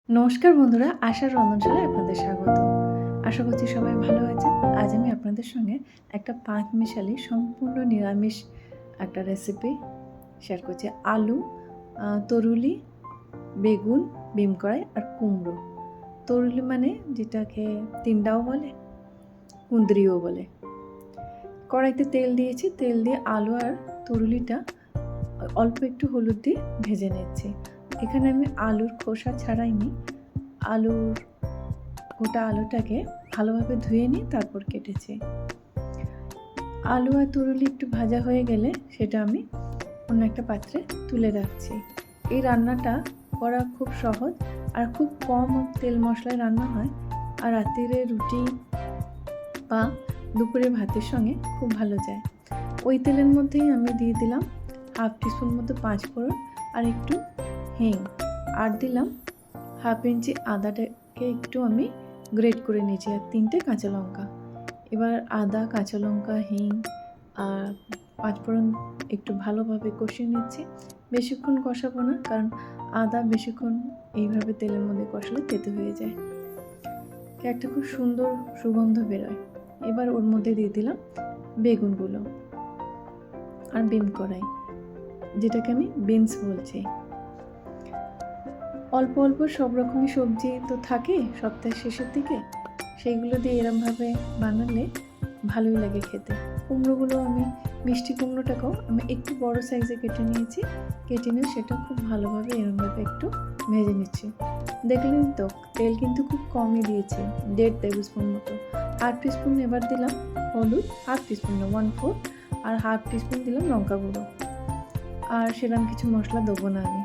নমস্কার বন্ধুরা, আশার রন্ধনশালায় আপনাদের স্বাগত। আশা করছি সবাই ভালো আছেন। আজ আমি আপনাদের সঙ্গে একটা পাঁচমিশালি সম্পূর্ণ নিরামিষ একটা রেসিপি শেয়ার করছি। আলু, তরুলি, বেগুন, বিম কড়াই আর কুমড়ো। তরুলি মানে যেটাকে তিনডাও বলে, কুঁদরিও বলে। কড়াইতে তেল দিয়েছি, তেল দিয়ে আলু আর তরুলিটা অল্প একটু হলুদ দিয়ে ভেজে নিচ্ছি। এখানে আমি আলুর খোসা ছাড়াইনি, গোটা আলুটাকে ভালোভাবে ধুয়ে নিয়ে তারপর কেটেছি। আলু আর তরুলি একটু ভাজা হয়ে গেলে সেটা আমি অন্য একটা পাত্রে তুলে রাখছি। এই রান্নাটা করা খুব সহজ আর খুব কম তেল মশলায় রান্না হয়, আর রাত্রিরে রুটি বা দুপুরে ভাতের সঙ্গে খুব ভালো যায়। ওই তেলের মধ্যেই আমি দিয়ে দিলাম হাফ টিস্পুন মতো পাঁচফোড়ন আর একটু হিং, আর দিলাম হাফ ইঞ্চি আদাটাকে একটু আমি গ্রেট করে নিয়েছি, আর 3টে কাঁচা লঙ্কা। এবার আদা, কাঁচা লঙ্কা, হিং আর পাঁচফোড়ন একটু ভালোভাবে কষিয়ে নিচ্ছি। বেশিক্ষণ কষাবো না, কারণ আদা বেশিক্ষণ এইভাবে তেলের মধ্যে কষালে তেতো হয়ে যায়। একটা খুব সুন্দর সুগন্ধ বেরোয়। এবার ওর মধ্যে দিয়ে দিলাম বেগুনগুলো আর বিম কড়াই, যেটাকে আমি বিনস বলছি। অল্প অল্প সব রকমই সবজি তো থাকে সপ্তাহের শেষের দিকে, সেইগুলো দিয়ে এরমভাবে বানালে ভালোই লাগে খেতে। কুমড়োগুলো আমি মিষ্টি কুমড়োটাকেও আমি একটু বড় সাইজে কেটে নিয়েছি, কেটে নিয়ে সেটা খুব ভালোভাবে এরমভাবে একটু ভেজে নিচ্ছি। দেখলেন তো, তেল কিন্তু খুব কমই দিয়েছি, 1.5 টেবিল স্পুন মতো। হাফ টিস্পুন এবার দিলাম হলুদ, হাফ টিস্পুন না 1/4, আর হাফ টিস্পুন দিলাম লঙ্কা গুঁড়ো। আর সেরকম কিছু মশলা দেবো না আমি।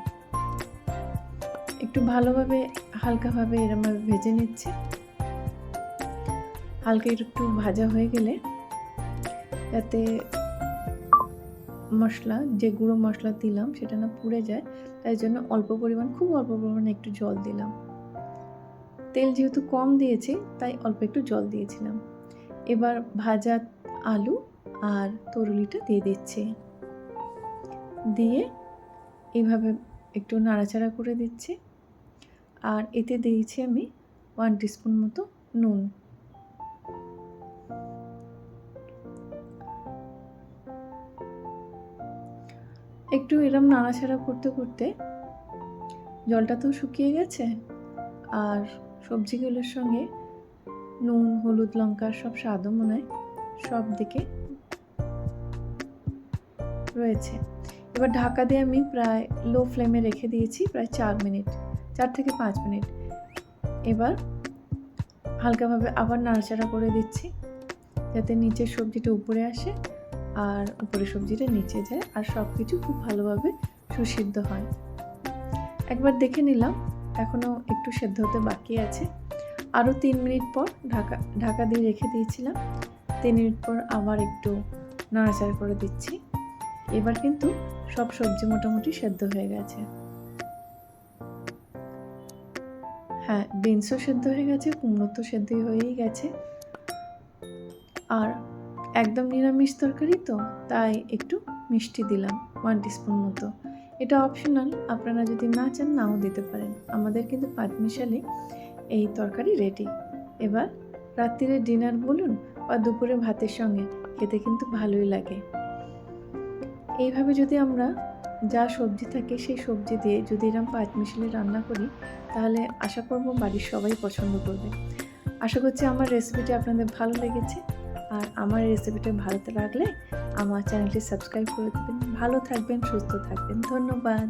একটু ভালোভাবে হালকাভাবে এরমভাবে ভেজে নিচ্ছি। হালকা একটু ভাজা হয়ে গেলে যাতে মশলা, যে গুঁড়ো মশলা দিলাম সেটা না পুড়ে যায়, তাই জন্য খুব অল্প পরিমাণে একটু জল দিলাম। তেল যেহেতু কম দিয়েছি তাই অল্প একটু জল দিয়েছিলাম। এবার ভাজা আলু আর তরুলিটা দিয়ে দিচ্ছি, দিয়ে এইভাবে একটু নাড়াচাড়া করে দিচ্ছি। আর এতে দিয়েছি আমি 1 টিস্পুন মতো নুন। একটু এরম নাড়াচাড়া করতে করতে জলটা তো শুকিয়ে গেছে, আর সবজিগুলোর সঙ্গে নুন, হলুদ, লঙ্কা সব স্বাদও মনে হয় সব দিকে রয়েছে। এবার ঢাকা দিয়ে আমি প্রায় লো ফ্লেমে রেখে দিয়েছি প্রায় 4 থেকে 5 মিনিট। এবার হালকাভাবে আবার নাড়াচাড়া করে দিচ্ছি, যাতে নিচের সবজিটা উপরে আসে আর উপরে সবজিটা নিচে যায়, আর সব কিছু খুব ভালোভাবে সুসিদ্ধ হয়। একবার দেখে নিলাম, এখনও একটু সেদ্ধ হতে বাকি আছে। আরও 3 মিনিট পর ঢাকা দিয়ে রেখে দিয়েছিলাম। 3 মিনিট পর আবার একটু নাড়াচাড়া করে দিচ্ছি। এবার কিন্তু সব সবজি মোটামুটি সেদ্ধ হয়ে গেছে। হ্যাঁ, বিনসও সেদ্ধ হয়ে গেছে, কুমড়ো তো সেদ্ধ হয়েই গেছে। আর একদম নিরামিষ তরকারি তো, তাই একটু মিষ্টি দিলাম 1 টিস্পুন মতো। এটা অপশনাল, আপনারা যদি না চান নাও দিতে পারেন। আমাদের কিন্তু পাঁচমিশালি এই তরকারি রেডি। এবার রাত্রিরে ডিনার বলুন বা দুপুরে ভাতের সঙ্গে খেতে কিন্তু ভালোই লাগে। এইভাবে যদি আমরা যা সবজি থাকে সেই সবজি দিয়ে যদি এরকম পাঁচমিশালি রান্না করি, তাহলে আশা করব বাড়ির সবাই পছন্দ করবে। আশা করছি আমার রেসিপিটা আপনাদের ভালো লেগেছে, আর আমার রেসিপিটা ভালো লাগলে আমার চ্যানেলটি সাবস্ক্রাইব করে দেবেন। ভালো থাকবেন, সুস্থ থাকবেন। ধন্যবাদ।